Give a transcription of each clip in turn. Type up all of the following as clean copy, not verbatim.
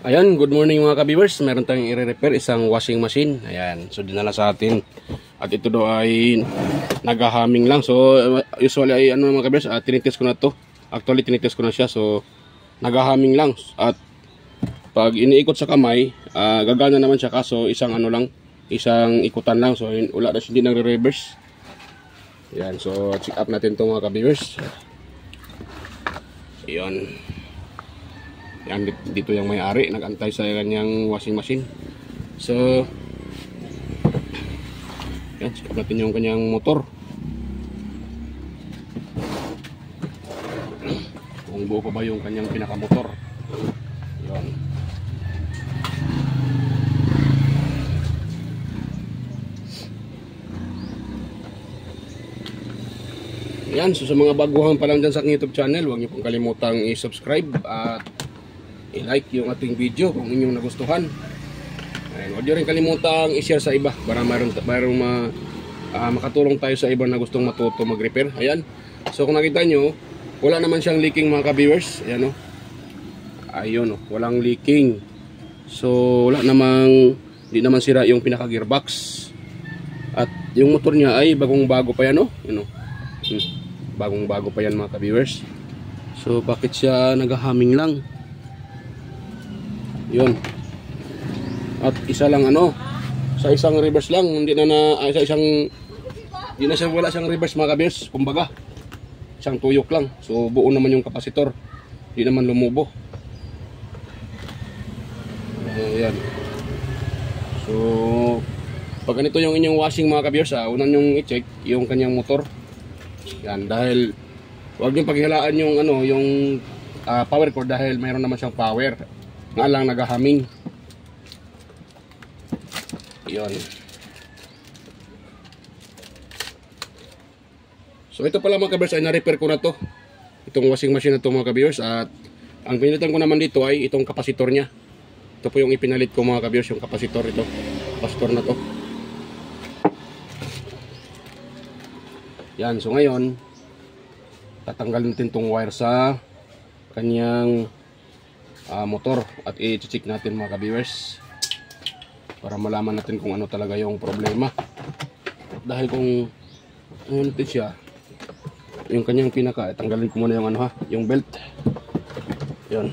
Ayan, good morning mga ka-viewers. Meron tayong i-repair isang washing machine. Ayan, so dinala sa atin. At ito daw ay naghahaming lang. So usually ay ano mga ka-viewers, tinitest ko na to. Actually tinitest ko na siya. So naghahaming lang. At pag iniikot sa kamay, gagana naman siya, kaso isang ano lang, isang ikutan lang. So wala na siya, hindi nagre-reverse. Ayan, so check up natin to mga ka-viewers. Ayan. Yan, dito yung may-ari, nag-antay sa kanyang washing machine. So, yan, check natin yung kanyang motor. Kung buo pa ba yung kanyang pinakamotor. Yan. Yan, so sa mga baguhan pa lang dyan sa aking YouTube channel, huwag niyo pong kalimutang i-subscribe at i-like yung ating video kung inyong nagustuhan. Ayan, huwag nyo rin kalimutang i-share sa iba para makatulong tayo sa iba na gustong matuto mag-repair. Ayan, so kung nakita nyo, wala naman siyang leaking mga ka-viewers. Ayan o, ayun o, walang leaking. So wala namang, hindi naman sira yung pinaka gearbox. At yung motor niya ay bagong bago pa yan o. Yun o, bagong bago pa yan mga ka-viewers. So bakit siya naghahaming lang? Yun. At isa lang ano, sa isang reverse lang, hindi na hindi na siya, wala siyang reverse mga ka-viewers. Kumbaga, isang tuyok lang. So buo naman yung kapasitor, hindi naman lumubo. Ayan. So pag ganito yung inyong washing mga ka-viewers, unan yung i-check yung kanyang motor. Yan, dahil huwag niyong paghihalaan yung ano, yung power cord, dahil mayroon naman siyang power. Nga lang naghahaming. Yun. So ito pala mga ka-viewers ay na-repair ko na to. Itong washing machine na to mga ka-viewers. At ang pinilitan ko naman dito ay itong kapasitor nya. Ito po yung ipinalit ko mga ka-viewers, yung kapasitor ito. Kapasitor na to. Yan, so ngayon tatanggalin natin itong wire sa kanyang motor at i-check natin mga ka-viewers para malaman natin kung ano talaga yung problema. Dahil kung ano natin siya, yung kanyang pinaka, tanggalin ko muna yung ano yung belt. Yun.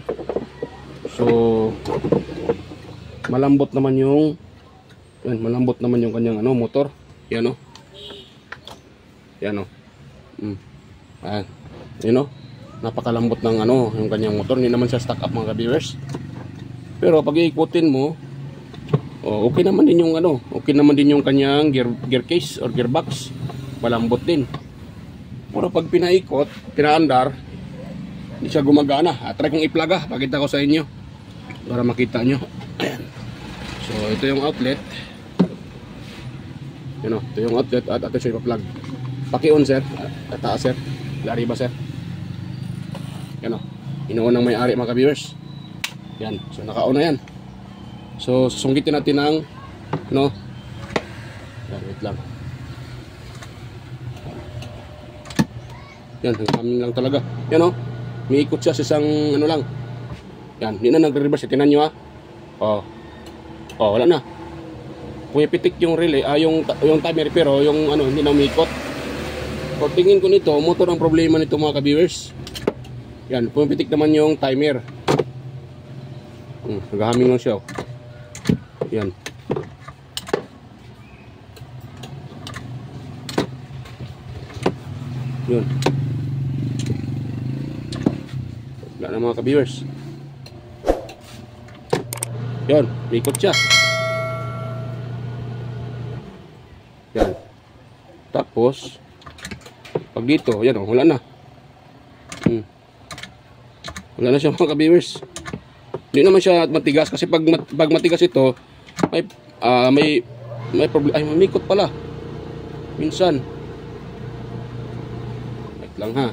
So malambot naman yung kanyang ano motor. Yan o. Yan o. Ayan. Yun o. Napakalambot ng ano yung kanyang motor, hindi naman siya stuck up mga ka-viewers. Pero pag iikutin mo, okay naman din yung ano, okay naman din yung kanyang gear case or gearbox, malambot din. Pero pag pinaikot, pinaandar, hindi siya gumagana. Try kong i-plug pakita ko sa inyo para makita nyo. Ayan. So ito yung outlet. Yun o, ito yung outlet at ito siya ipa-plug. Paki-on sir, taas sir, arriba sir. Yan o, inuon ng may-ari mga ka-viewers. Yan, so naka-on na yan. So susunggitin natin ang ano, wait lang. Yan, hanggang lang talaga. Yan o, miikot siya sa isang ano lang. Yan, hindi na nagre-reverse. Tinan nyo wala na. Pumipitik yung relay, yung timer, pero yung ano, hindi na umiikot. So tingin ko nito, motor ang problema nito mga ka-viewers. Yan, pumipitik naman yung timer. Naghahaming lang siya. Yan. Yun. Wala na mga ka-viewers. Yan, ikot siya. Yan. Tapos pag dito, yan o, wala na. Wala na siya mga ka-viewers. Hindi naman siya matigas kasi pag matigas ito, may problem. Ay, mamikot pala. Minsan. Wait lang ha.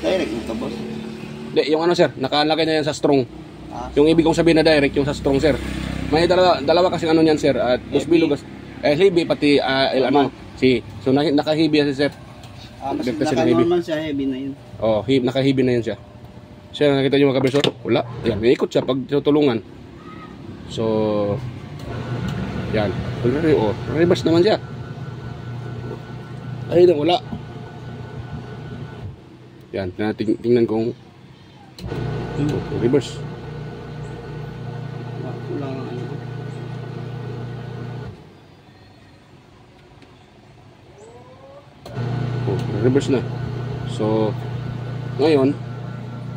Direct mo boss? Hindi, yung ano sir, nakalagay na yan sa strong. Yung ibig kong sabihin na direct, yung sa strong sir. May dalawa kasi ano yan sir. At dos bilugas. Heavy pati ano. So naka-heavy yan sir. Naka-normal siya, heavy na yun. Oh, naka-heavy na yun siya. Siya nakita nyo mga kabeso? Wala. Yan, may ikot siya pag tutulungan. So, yan. Oh, reverse naman siya. Ay, wala. Yan, tingnan kung reverse. Kulang ang ano. Oh, reverse na. So, ngayon,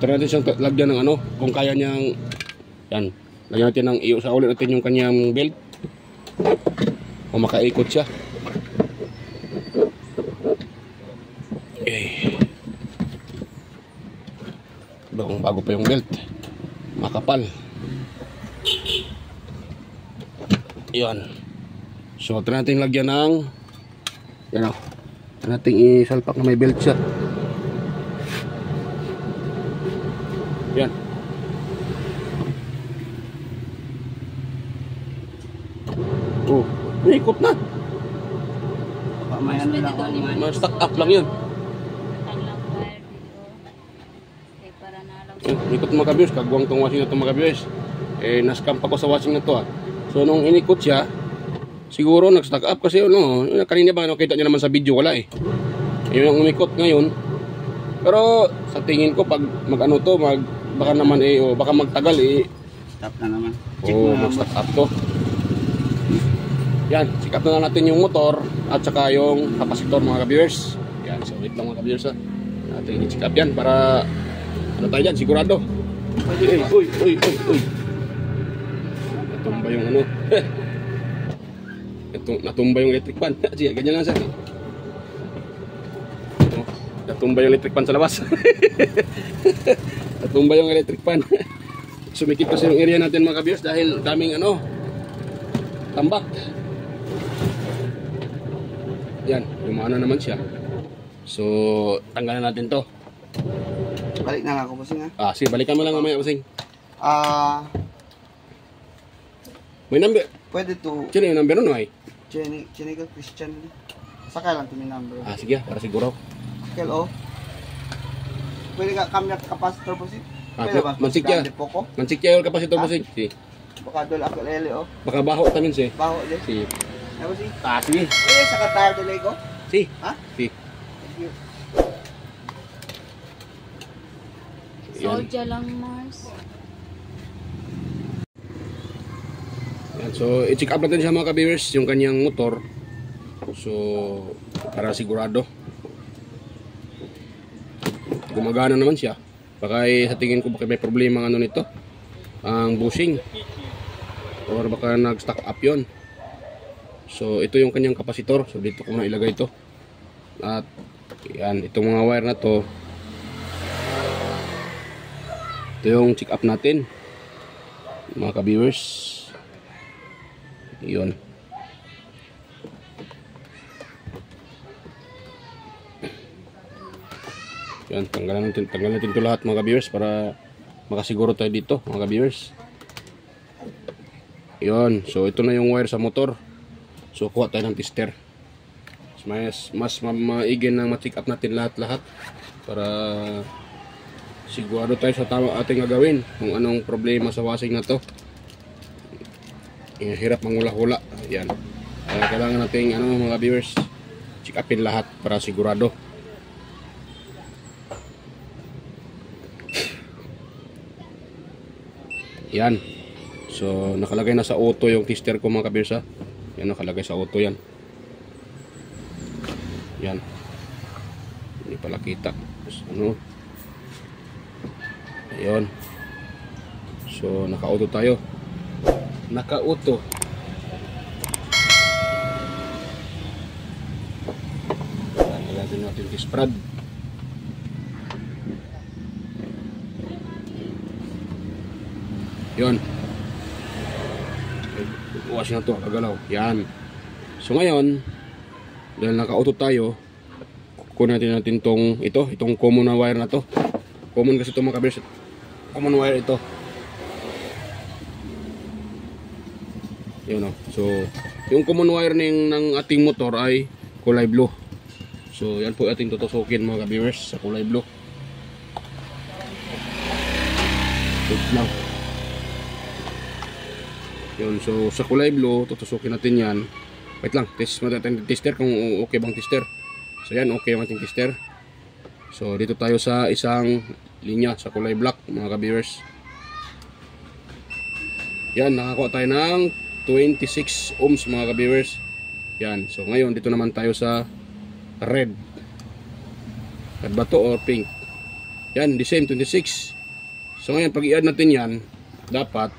try natin siyang lagyan ng ano, kung kaya niyang, yan, lagyan natin ng sa ulit natin yung kanyang belt. Kung makaikot siya. Okay. Bago pa yung belt. Makapal. Yan. So, try natin lagyan ng, yan o. Try natin isalpak na may belt siya. Yan. Oh, may ikot na. Baka may ano lang ako. May stuck up lang yun. Ikot mga kabiyos, kagwang tong washing na itong mga kabiyos. Nascam pa ko sa washing na to ah. So nung inikot siya, siguro nag-stuck up kasi ano, kanina ba nakita niyo naman sa video wala eh. Yun ang umikot ngayon. Pero sa tingin ko pag mag-ano to, baka naman baka magtagal Stop na naman. Check Oh, mo na. mag-stuck up to. Yan, check up na lang natin yung motor at saka yung kapasitor mga ka-viewers. Yan, so wait lang mga ka-viewers ha. Natin i-check up yan para ano tayo dyan, sigurado. Uy. Natumba yung ano. Natumba yung electric fan. Sige, ganyan lang sir. Natumba yung electric fan sa labas. Natumba yung electric fan. Sumikip kasi yung area natin mga ka-viewers dahil daming ano, tambak. Yan, lumana naman siya. So, tanggalan natin to. Balik na lang ako, bossing ha. Sige, balikan mo lang mamaya, bossing. May number. Pwede to. Sino yung number nun, ay? Jenny ka Christian. Sakay lang to may number. Sige, para siguro. Hello. Pwede ka kamyak capacitor, bossing? Pwede ba? Mansik ya. Mansik ya yung kapasitor, bossing. Si. Baka doon ako lele, oh. Baka baho tamin si. Baho din. Si. Ano, bossing? Sige. Sa katayar tuloy ko. Si. Ha? Si. Thank you. Soldier lang, Mars. Yan, so, i-check up natin siya mga ka-viewers, yung kanyang motor. So, para sigurado. Gumagana naman siya. Baka sa tingin ko baka may problema ang ano nito. Ang bushing. Or baka nag-stuck up yon. So, ito yung kanyang kapasitor. So, dito ko na ilagay ito. At, yan, itong mga wire na to. Ito yung check up natin. Mga ka-viewers. Yun. Yan, tanggalan natin ito lahat mga ka-viewers para makasiguro tayo dito mga ka-viewers. Yun, so ito na yung wire sa motor. So kuha tayo ng tester. Mas maigi na ma-check up natin lahat-lahat para sigurado tayo sa tama ating gagawin kung anong problema sa washing na to. Hirap mangula-hula. Yan. Kailangan natin mga viewers check upin lahat para sigurado. Yan. So nakalagay na sa auto yung tester ko mga ka-viewers ha. Yan, nakalagay sa auto yan. Yan. Hindi pala kita. Ayun. So naka-auto tayo. Naka-auto. Nalagyan natin yung spread. Yun. Bukas na to, kagalaw. Yan. So ngayon, dahil naka-auto tayo, kukunin natin itong common na wire na to. Common kasi ito mga kabers. Common wire ito. Yun o. So, yung common wire ng ating motor ay kulay blue. So, yan po ating tutusukin mga kabers sa kulay blue. Wait lang. Yun, so sa kulay blue, tutusukin natin yan. Wait lang, test natin yung tester kung okay bang tester. So yan, okay ang ating tester. So dito tayo sa isang linya sa kulay black mga ka-viewers. Yan, nakakuha tayo ng 26 ohms mga ka-viewers. Yan, so ngayon dito naman tayo sa red. Red ba to or pink? Yan, the same, 26. So ngayon, pag i-add natin yan, dapat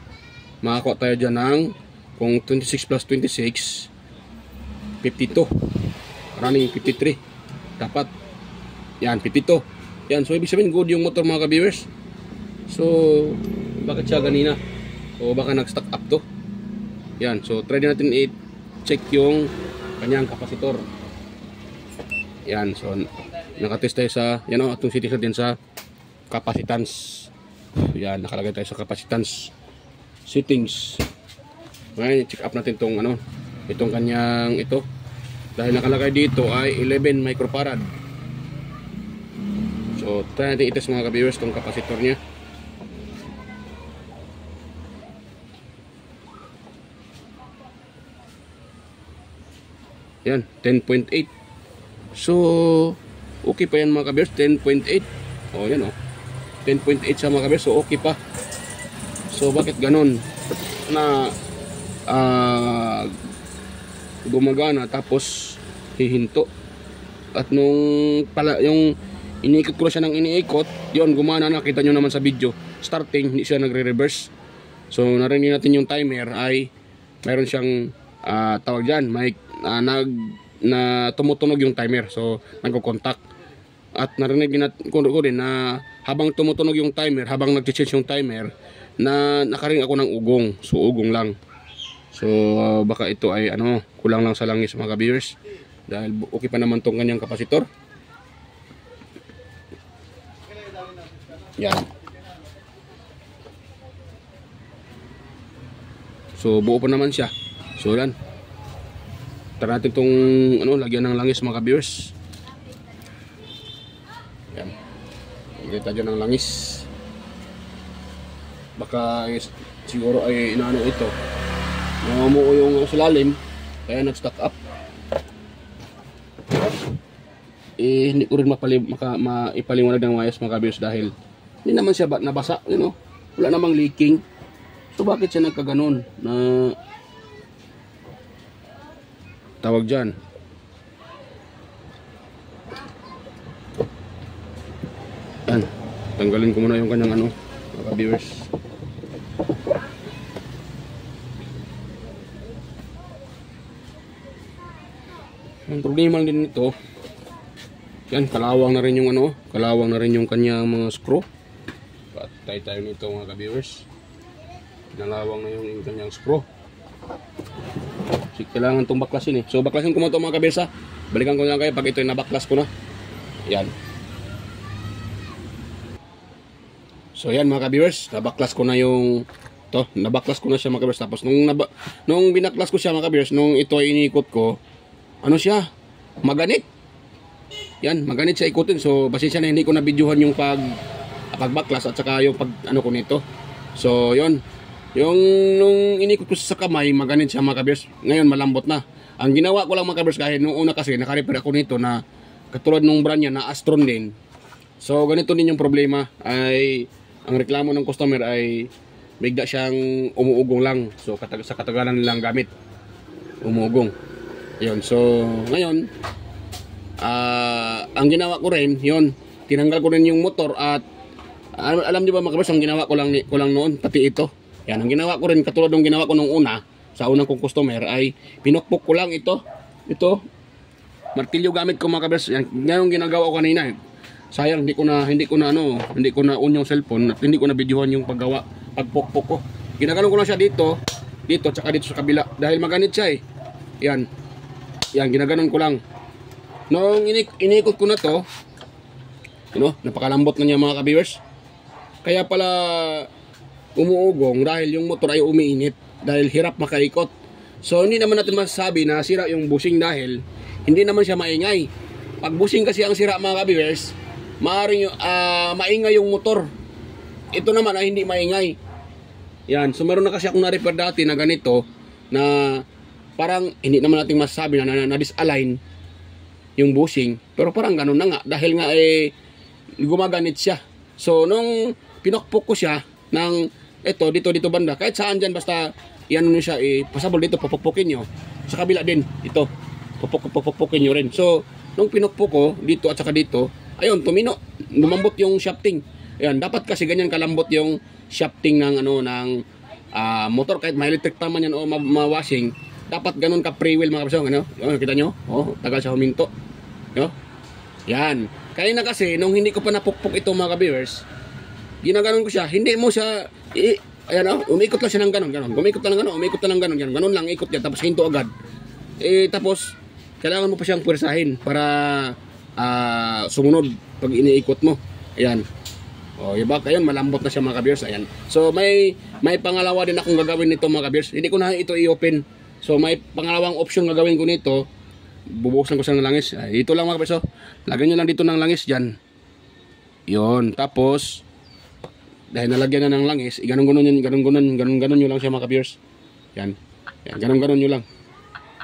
makakuha tayo dyan ng, kung 26 plus 26, 52. Running 53. Dapat. Yan, 52. Yan, so ibig sabihin good yung motor mga ka-viewers. So, bakit siya ganina? O baka nag-stock up to. Yan, so try natin i-check yung kanyang kapasitor. Yan, so nakatest tayo sa, yan o, itong settings natin sa capacitance. Yan, nakalagay tayo sa capacitance settings. Ngayon, check up natin itong ano, itong kanyang ito. Dahil nakalagay dito ay 11 microfarad. So, try natin i-test mga ka-viewers itong kapasitor niya. Yan, 10.8. So, okay pa yan mga ka-viewers, 10.8. O, yan o. 10.8 sa mga ka-viewers, so okay pa. So, bakit ganon? Na, gumagana tapos hihinto. At nung pala, yung iniikot ko siya ng iniikot, yon gumana na, kita nyo naman sa video. Starting, hindi siya nagre-reverse. So, narinig natin yung timer ay mayroon siyang tawag dyan, may na tumutunog yung timer. So, nagko-contact. At narinig ko rin na habang tumutunog yung timer, habang nag-change yung timer, na nakaring ako ng ugong. So, ugong lang. So, baka ito ay ano, kulang lang sa langis mga ka-viewers. Dahil okay pa naman tong kanyang kapasitor. Yan. So, buo pa naman siya. So, yan. Tara natin itong ano, lagyan ng langis mga ka-viewers. Yan. Lagyan tayo ng langis. Baka siguro ay inaano ito. Namamuo yung sulalim, kaya nag-stock up. Hindi ko rin maipaliwanag ng mayas mga ka-viewers dahil hindi naman siya nabasa, you know? Wala namang leaking. So bakit siya nagkaganon na tawag dyan? Yan, tanggalin ko muna yung kanyang ano mga ka-viewers. Ang problema din nito, yan, kalawang na rin yung ano, kalawang na rin yung kanyang mga screw. Patay tayo nito mga ka-viewers. Nalawang na yung kanyang screw. So, kailangan itong baklasin eh. So baklasin ko mo ito mga ka-viewers ha. Balikan ko lang kayo pag ito ay nabaklas ko na. Yan. So yan mga ka-viewers, nabaklas ko na yung to, nabaklas ko na siya mga ka-viewers. Tapos nung binaklas ko siya mga ka-viewers, nung ito ay inikot ko, ano siya? Maganit. Yan, maganit siya ikutin. So, pasensya na hindi ko na-videohan yung pagbaklas at saka yung pag ano ko nito. So, yon. Yung nung inikot ko sa kamay, maganit siya mga ka-viewers. Ngayon, malambot na. Ang ginawa ko lang mga ka-viewers, kahit nung una kasi, naka-repair ako nito na katulad nung brand niya na Astron din. So, ganito din yung problema. Ay, ang reklamo ng customer ay bigla siyang umuugong lang. So, sa katagalan nilang gamit. Umuugong. Yun, so ngayon ang ginawa ko rin, yun, tinanggal ko rin yung motor at alam niyo ba mga ka-viewers, ang ginawa ko lang noon, pati ito. Yan, ang ginawa ko rin, katulad ng ginawa ko nung una, sa unang kong customer, ay pinukpok ko lang ito, martilyo gamit ko mga ka-viewers. Yan, yung ginagawa ko kanina. Sayang, hindi ko na on yung cellphone at hindi ko na videohan yung pagpukpok ko. Ginaganon ko lang siya dito, tsaka dito sa kabila, dahil maganit siya eh. Yan, ginaganon ko lang. Nung inikot ko na to, napakalambot na niya mga ka-viewers. Kaya pala umuugong dahil yung motor ay umiinit, dahil hirap makaikot. So hindi naman natin masasabi na sira yung bushing dahil hindi naman siya maingay. Pag bushing kasi ang sira mga ka-viewers, maaaring maingay yung motor. Ito naman ay hindi maingay. Yan, so meron na kasi akong na-repair dati na ganito na parang hindi naman natin masasabi na disalign yung bushing, pero parang ganun na nga dahil nga gumaganit siya. So nung pinokpok ko siya ng dito banda, kahit saan dyan basta iano nyo siya, pasabol dito, popokpokin nyo sa kabila din, ito popokpokin nyo rin. So nung pinokpok ko dito at saka dito, ayun, tumino, lumambot yung shafting. Ayan, dapat kasi ganyan kalambot yung shafting ng motor, kahit may electric pa man yan o ma-washing, dapat ganun ka pre-wheel mga kapsong, kita nyo, tagal siya huminto, yan. Kaya na kasi, nung hindi ko pa napukpok ito mga ka-viewers, ginaganon ko siya, hindi mo siya, ayan umikot lang siya ng ganon, umikot lang ganon, ganon lang, ikot yan, tapos hinto agad. Tapos, kailangan mo pa siyang pwersahin para sumunod pag iniikot mo. Ayan. Diba? Ayun, malambot na siya mga ka-viewers. Ayan. So, may pangalawa din akong gagawin nito mga ka-viewers. Hindi ko na ito i-open. So, may pangalawang option gagawin ko nito. Bubuhusan ko siya ng langis. Ito lang mga ka-viewers. Lagyan nyo lang dito ng langis dyan. Yun. Tapos, dahil nalagyan na ng langis, ganun nyo lang siya mga ka-viewers. Yan. Yan. Ganun nyo lang.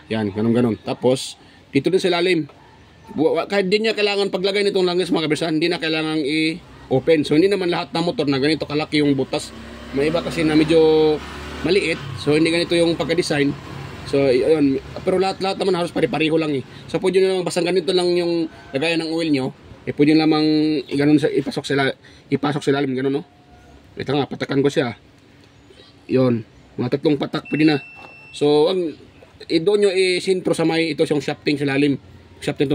Yan. Ganun. Tapos, dito din sa ilalim. Kahit di niya kailangan paglagay nitong langis mga ka-viewers, hindi na kailangan i-open. So, hindi naman lahat ng motor na ganito kalaki yung butas. May iba kasi na medyo maliit. So, hindi ganito yung pagka-design. So, ayun. Pero lahat naman halos pare-pareho lang eh. So, pwede nyo naman, basta ganito lang yung lagayan ng oil nyo. Pwede nyo lamang ipasok sa ilalim. Ganun, no? Ito nga, patakan ko siya. Yun. Mga 3 patak, pwede na. So, doon nyo isintro sa may ito yung shafting sa ilalim. Shafting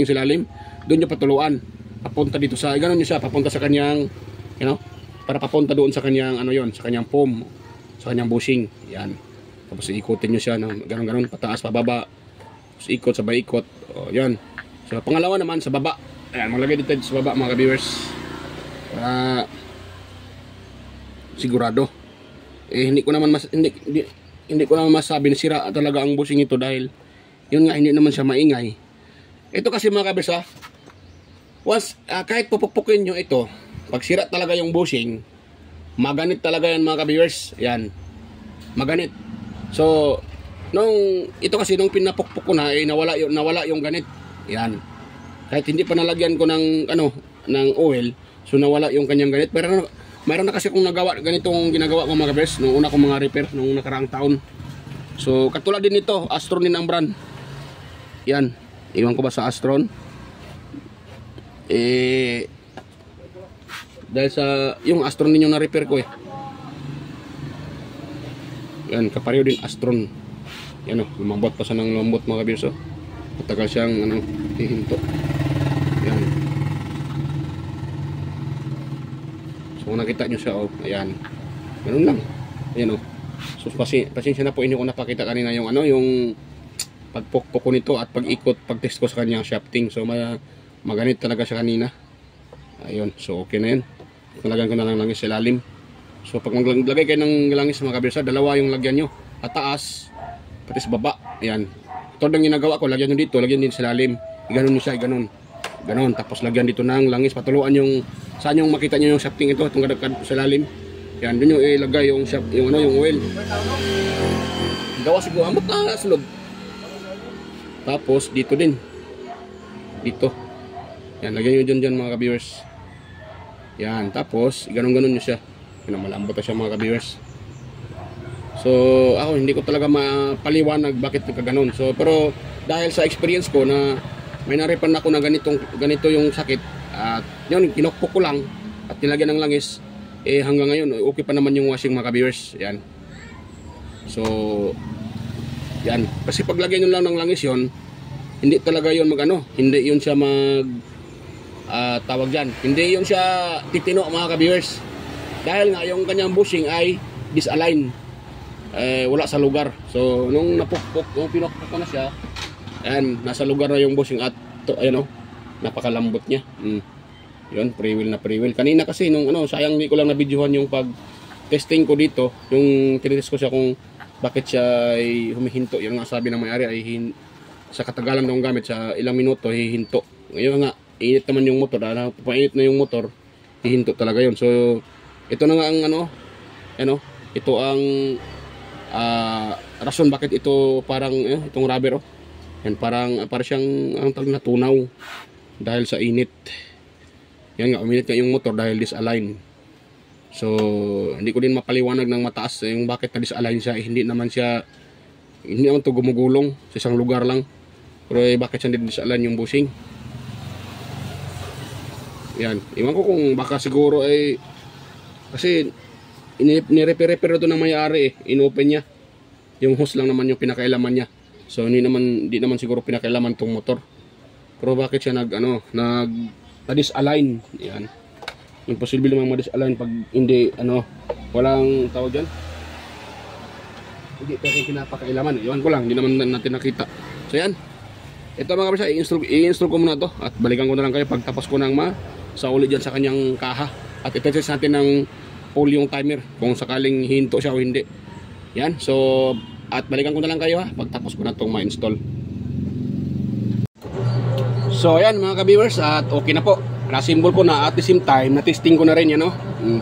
sa ilalim. Doon nyo patuluan. Papunta dito sa, ganun nyo siya, papunta sa kanyang, para papunta doon sa kanyang, sa kanyang foam, sa kanyang bushing. Yan. Tapos ikutin nyo siya ng ganun, pataas, pababa. Tapos ikot, sabay ikot. Yan. So, pangalawa naman, sa baba. Ayan, maglagay dito sa baba, mga ka-viewers. Para sigurado. Hindi ko naman masabi na sira talaga ang bushing ito dahil yun nga, hindi naman siya maingay. Ito kasi mga ka-viewers, once, kahit pupukpukin nyo ito, pag sira talaga yung bushing, maganit talaga yan mga ka-viewers. Yan. Maganit. So, ito kasi nung pinapukpok ko na, nawala yung ganit. Yan. Kahit hindi pa nalagyan ko ng oil, so nawala yung kanyang ganit. Pero mayroon na kasi kung ganitong ginagawa ko mga ka-viewers, nung una kong mga repair, nung nakaraang taon. So, katulad din ito, Astron din ang brand. Yan. Iwan ko ba sa Astron? Dahil sa yung Astron din yung na-repair ko Yan, kapareho din Astron. Yan lumambot pa siya ng lambot mga ka-viewers. Matagal siyang hihinto. Yan. So kung nakita nyo siya, ayan. Ganun lang. Ayan So pasensya na po inyo kung napakita kanina yung yung pagpukpok ko nito at pag-ikot, pag-test ko sa kanyang shafting. So maganit talaga siya kanina. Ayun, so okay na yan. Nalagyan ko na lang langis sa ilalim. So pag maglagay kayo ng langis mga ka-viewers, dalawa yung lagyan nyo. At taas, pati sa baba. Ayan. Ito ang ginagawa ko, lagyan nyo dito, lagyan din sa ilalim. Iganon nyo siya, iganon. Ganon, tapos lagyan dito ng langis. Patuluan yung, saan yung makita nyo yung shafting ito, itong sa ilalim. Yan, dun yung ilagay yung yung oil. Gawa siguro, amot na sunod. Tapos dito din. Dito. Yan, lagyan nyo dyan mga ka-viewers. Yan, tapos ganon-ganon nyo siya. Malambot na siya mga ka-viewers. So ako hindi ko talaga mapaliwanag bakit nagkaganon. So pero dahil sa experience ko na may naripan ako na ganito yung sakit, at yun kinokpok ko lang at nilagyan ng langis, hanggang ngayon okay pa naman yung washing mga ka-viewers. Yan. So yan, kasi paglagyan nyo lang ng langis yon, hindi talaga yon hindi yun siya tawag dyan, hindi yun siya titino mga ka-viewers. Dahil nga yung kanyang bushing ay disalign, wala sa lugar. So nung pinokpok ko na siya, ayan, nasa lugar na yung bushing at napakalambot niya. Yun, pre-wheel na pre-wheel. Kanina kasi nung sayang hindi ko lang na-videohan yung pag testing ko dito, yung tinitest ko siya kung bakit siya ay humihinto. Yung nga sabi ng may-ari ay sa katagalan ng gamit sa ilang minuto hihinto. Ngayon nga init naman yung motor, painit na yung motor, hihinto talaga yun. So ito na nga ang ito ang rason bakit ito parang itong rubber yan parang siyang ang tawag na tunaw dahil sa init. Yan nga, uminit nga yung motor dahil disalign. So hindi ko din mapaliwanag ng mataas yung bakit na disalign siya. Hindi naman to gumugulong sa isang lugar lang, pero bakit siya disalign yung bushing. Yan, iwan ko kung baka siguro kasi ni-repair ito ng may-ari inopen niya. Yung hose lang naman yung pinakailaman niya. So hindi naman siguro pinakailaman tong motor. Pero bakit siya na-disalign? Yan. Imposible naman ma-disalign pag hindi walang tawag diyan. Hindi kasi pinapakailaman. Iwan ko lang, hindi naman natin nakita. So yan. Ito mga kabisa, i-install ko muna to at balikan ko na lang kayo pagtapos ko ng sauli diyan sa kanyang kaha. At i-test natin ng full yung timer kung sakaling hinto siya o hindi. Yan. So at balikan ko na lang kayo pagtapos ko na itong ma-install. So ayan mga ka-viewers, at okay na po. Na-symbol ko na at the same time na-testing ko na rin yan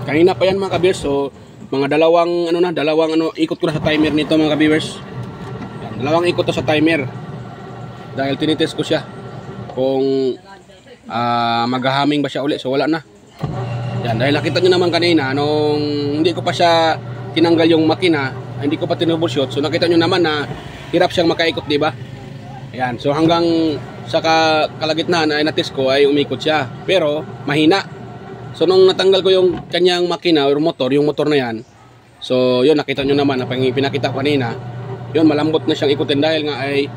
kanina pa yan mga ka-viewers. So mga dalawang ikot ko na sa timer nito mga ka-viewers. Yan, dalawang ikot to sa timer. Dahil tinitest ko siya kung maghahaming ba siya uli. So wala na. Yan, dahil nakita nyo naman kanina nung hindi ko pa siya tinanggal yung makina, hindi ko pa tinroubleshoot. So nakita nyo naman na hirap siyang makaikot, di ba? Ayan, so hanggang sa kalagitnaan ay natest ko ay umikot siya, pero mahina. So nung natanggal ko yung kanyang makina or motor, yung motor na yan, so yun nakita nyo naman na pinakita ko kanina, yun malambot na siyang ikutin dahil nga ay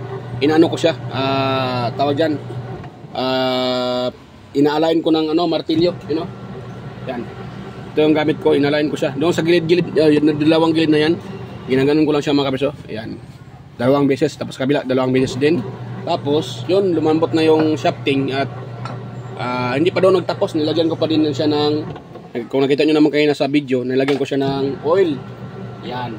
inaano ko siya, tawag dyan, ina-align ko ng martilyo, yan. Ito yung gamit ko, ina-align ko siya. Doon sa gilid-gilid, yung dalawang gilid na yan, ginaganon ko lang siya mga kabiso. Ayan. Dalawang beses, tapos kabila, dalawang beses din. Tapos, yun, lumambot na yung shafting at hindi pa daw nagtapos. Nilagyan ko pa din siya ng, kung nakita nyo naman kayo na sa video, nilagyan ko siya ng oil. Yan.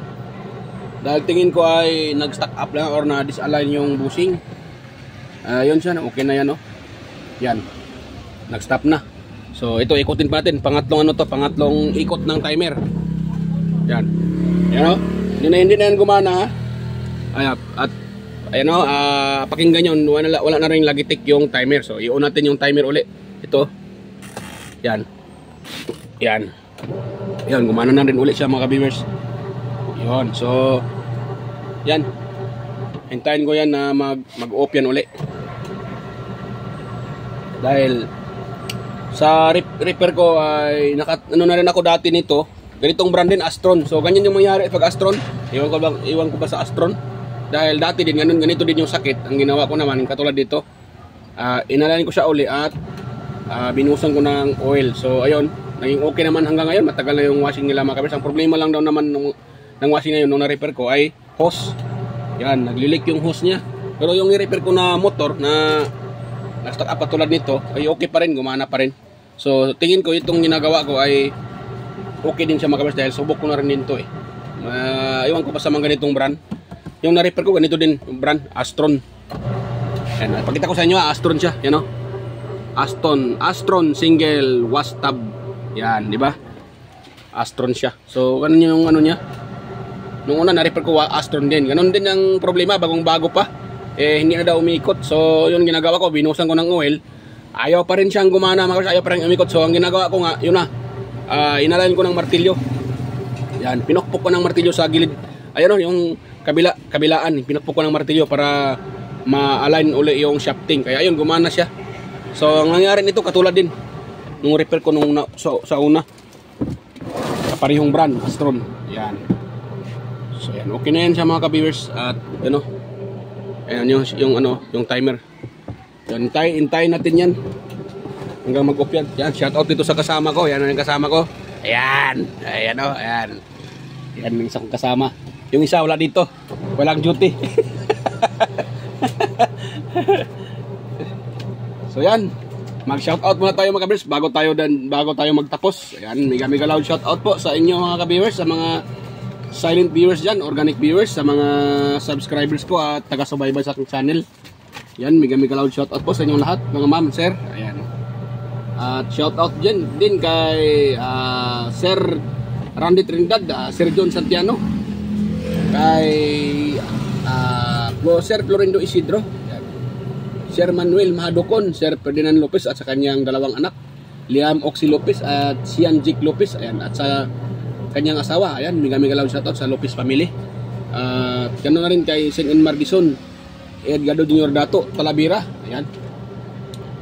Dahil tingin ko ay nag-stack up lang or na-disalign yung bushing. Yun siya, okay na yan, Yan. Nag-stop na. So, ito, ikutin pa natin. Pangatlong ikot ng timer. Yan. Yan, Hindi na yan gumana, at pakinggan nyo, wala na rin lagitik yung timer. So i-on natin yung timer uli. Ito. Yan. Yan. Yan, gumana na rin uli siya mga ka-viewers. Yun. So yan. Hintayin ko yan na mag-off yan uli. Dahil sa repair ko ay na rin ako dati nito. Ganitong brand din, Astron. So ganyan yung mangyari pag Astron. Iwan ko ba sa Astron? Dahil dati din ganito din yung sakit. Ang ginawa ko naman katulad dito, inalain ko siya uli at binusan ko ng oil. So ayun, naging okay naman hanggang ngayon. Matagal na yung washing nila mga kabers. Ang problema lang daw naman ng washing na yun nung na-repair ko ay hose. Yan, naglilik yung hose niya. Pero yung i-repair ko na motor na nag-stock up tulad nito ay okay pa rin, gumana pa rin. So tingin ko itong ginagawa ko ay okay din siya mga kabers dahil subok ko na rin din ito iwan ko pa sa mga ganitong brand. Yung na-repair ko, ganito din, yung brand, Astron. Ayan, pakita ko sa inyo, Astron siya, yan Astron single wash tub. Yan, di ba? Astron siya. So, ganun yung niya. Nung una, na-repair ko, Astron din. Ganun din ang problema, bagong-bago pa. Hindi na daw umikot. So, yun ginagawa ko, binusan ko ng oil. Ayaw pa rin siyang gumana, ayaw pa rin umikot. So, ang ginagawa ko nga, yun inalain ko ng martilyo. Yan, pinukpok ko ng martilyo sa gilid. Ayun yung kabilaan, pinukpok ko ng martilyo para ma-align uli yung shafting. Kaya ayun, gumana siya. So ang nangyari nito katulad din nung repair ko sa una. Kaparehong brand, Astron. Yan. So yan, okay na yan siya mga ka-viewers. At ayan yung timer. Yan, hintayin natin yan hanggang mag-off yan. Yan, shout out dito sa kasama ko. Yan ang kasama ko. Ayan. Ayan. Yan yung isang kasama. Yung isa wala dito. Walang duty. So yan. Mag-shoutout muna tayo mga ka-viewers bago tayo magtapos. Ayan, mega loud shoutout po sa inyo mga ka-viewers, sa mga silent viewers dyan, organic viewers, sa mga subscribers ko at taga-subaybay sa aking channel. Yan, mega loud shoutout po sa inyong lahat, mga ma'am, sir. Ayan. At shoutout din kay Sir Randy Trinidad, Sir John Santiano, kay Sir Florindo Isidro, Sir Manuel Mahadocon, Sir Ferdinand Lopez at sa kanyang dalawang anak, Liam Oxy Lopez at Sian Jake Lopez, ayan, at sa kanyang asawa, ayan, mega love shoutout sa Lopez family. Ganoon na rin kay Sen Mardison, Edgardo Junior Dato Talavera, ayan,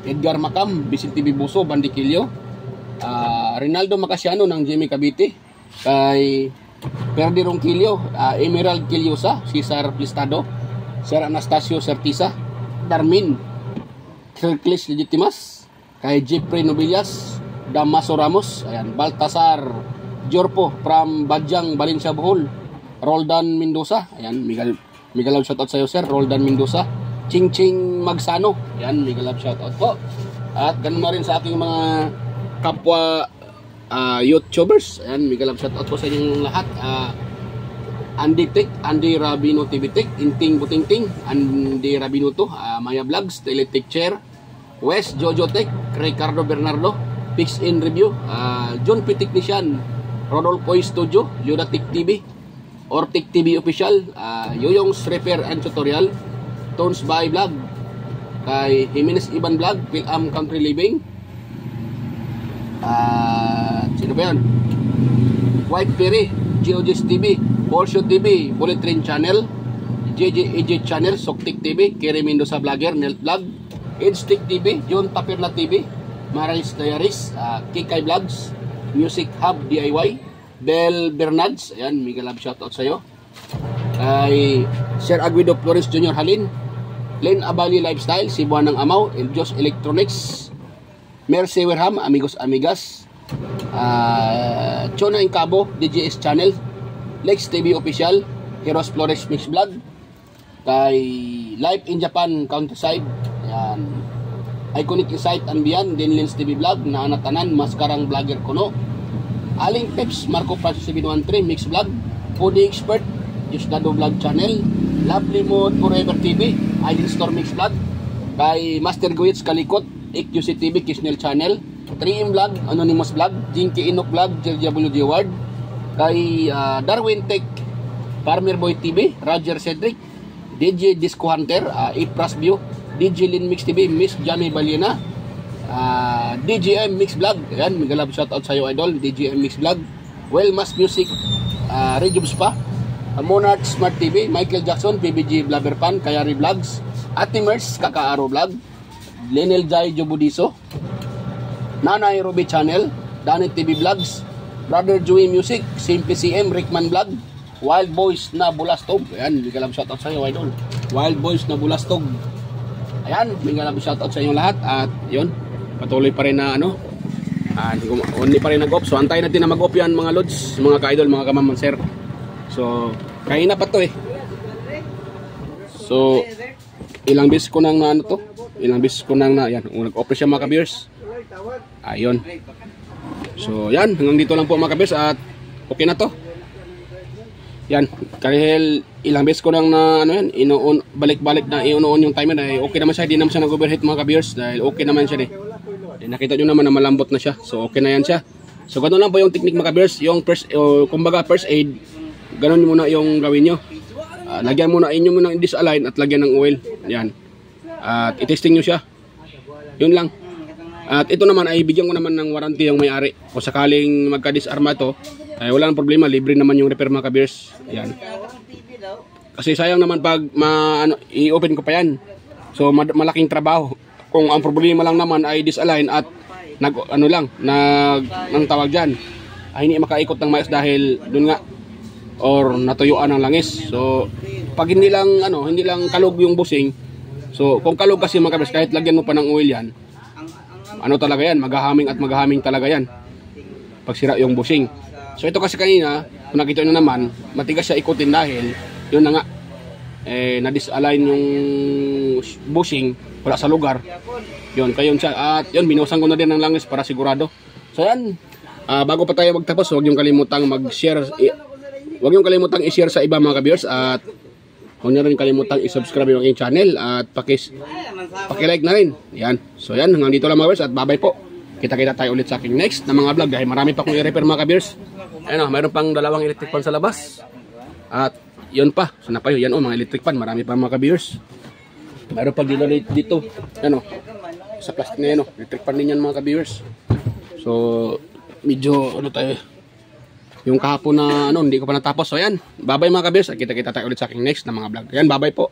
Edgar Macam, Vicente Bibuso, Bandiquillo, Rinaldo Macasiano ng Jimmy Cavite, kay Perdi Ronquillo, Emerald Quillosa, Cesar Plistado, Sir Anastasio Certisa, Darmin Kirklis Legitimas, kay Jeffrey Nobillas, Damaso Ramos, ayan, Baltasar Jorpo from Badyang, Valencia, Bohol, Roldan Mendoza, ayan, mega love shoutout sa iyo, sir, Roldan Mendoza, Ching Ching Magsano, ayan, mega love shoutout po. At ganun na rin sa aking mga kapwa YouTubers, ayan, mega love shoutout po sa inyong lahat. Andy Tech, Andy Rabino TV Tech, Inting Butingting, Andy Rabino to, Maya Vlogs, Teletech Chair, West Jojo Tech, Ricardo Bernardo, Fix in Review, John P. Technician, Rodolfo Studio, Yoda Tech TV, Ortic TV Official, Yoyong's Repair and Tutorial, Tones by Vlog, kay Jimenez Iban Vlog, Phil-Am Country Living, sino ba yan? White Perry, Geogis TV, Borsho TV, Bullet Train Channel, JJ Channel, Soktik TV, Kerry Mendoza Vlogger, Nelt Vlog, Edstick TV, John Tapirla TV, Marais Diaries, Kikay Vlogs, Music Hub DIY, Bel Bernards, ayan, mega love shoutout sa iyo. Kay Sir Aguido Flores Jr. Halin, Len Abali Lifestyle, Cebuan ng Amaw, Eljos Electronics, Mercy Werham, Amigos Amigas, Chona Incabo, DJS Channel, Lex TV Official, Heroes Flores Mix Vlog, kay Live in Japan Countryside, ayan, Iconic Insight and Beyond, Dinlins TV Vlog, Naanatanan, Maskarang Vlogger Kuno, Aling Peps, Marco Francis 713, Mix Vlog, Foodie Expert, Jusdado Vlog Channel, Lovely Mode Forever TV, Island Store Mix Vlog, kay Master Goyets Kalikot, EQC TV, Kisnel Channel, 3M Vlog, Anonymous Vlog, Jinky Inok Vlog, JWG Award, kay Darwin Tech, Farmer Boy TV, Roger Cedric, DJ Disco Hunter, Ipras View, DJ Lin Mix TV, Miss Johnny Balena, DJM Mix Vlog, ayan, mega love shoutout sa iyo, idol, DJM Mix Vlog, Wellmas Music, Radio Spa, Monarch Smart TV, Michael Jackson, PBG Blabber Pan, Kayari Vlogs, Ate Mers, Kakaaro Vlog, Lenel Jai Jobudiso, Nanay Ruby Channel, Danny TV Vlogs, Brother Joey Music, Simple CM, Rickman Vlog, Wild Boys na Bulastog, ayan, mega love shoutout sa iyo, idol, Wild Boys na Bulastog, ayan, mega love shoutout sa inyo lahat. At yun, patuloy pa rin na hindi pa rin nag-off, so antayin natin na mag-off yan mga lods, mga ka-idol, mga kamamanser. So kain na pa to so ilang beses ko nang yan, nag-off siya mga ka-viewers, ayun. So yan, hanggang dito lang po mga ka-viewers, at okay na to yan, kahit ilang beses ko nang balik-balik na i-on yung timer, ay okay naman siya, hindi naman siya nag-overheat mga ka-viewers, dahil okay naman siya nakita nyo naman na malambot na siya, so okay na yan siya. So ganoon lang po yung technique mga ka-viewers, yung kumbaga first aid, ganoon muna yung gawin nyo. Lagyan muna ng disalign at lagyan ng oil, yan, at i-testing nyo siya, yun lang. At ito naman ay bigyan ko naman ng warranty yung may-ari, kung sakaling magka-disarma ito, ay wala nang problema, libre naman yung repair mga ka-viewers, yan. Kasi sayang naman pag i-open ko pa yan, so malaking trabaho. Kung ang problema lang naman ay disalign at nang tawag dyan, ay hindi makaikot ng mais dahil dun nga, or natuyuan ng langis. So pag hindi lang kalog yung busing, so kung kalog kasi mga ka-viewers, kahit lagyan mo pa ng oil yan, talaga yan, maghahaming talaga yan pag sira yung busing. So ito kasi kanina, kung nakita nyo naman, matigas siya ikutin dahil yun na nga, na-disalign yung bushing, wala sa lugar. Yun, kayon siya. At yun, binusan ko na din ng langis para sigurado. So yan, bago pa tayo magtapos, huwag niyong kalimutang mag-share, huwag niyong kalimutang i-share sa iba mga ka-viewers, at huwag niyo rin kalimutang i-subscribe yung aking channel, at paki-like na rin. Yan. So yan, hanggang dito lang mga ka-viewers, at bye-bye po. Kita-kita tayo ulit sa aking next na mga vlog dahil marami pa akong i-repair mga ka-beers. Ayun o, mayroon pang dalawang electric fan sa labas. At yun pa, sana pa yun. Yan o, mga electric fan, marami pa mga ka-beers. Mayroon pa dito. Yan o, sa plastic na yan o, electric fan din yan mga ka-beers. So, medyo ano tayo, yung kahapon na ano, hindi ko pa natapos. So yan, bye-bye mga ka-beers. Kita-kita tayo ulit sa aking next na mga vlog. Yan, bye-bye po.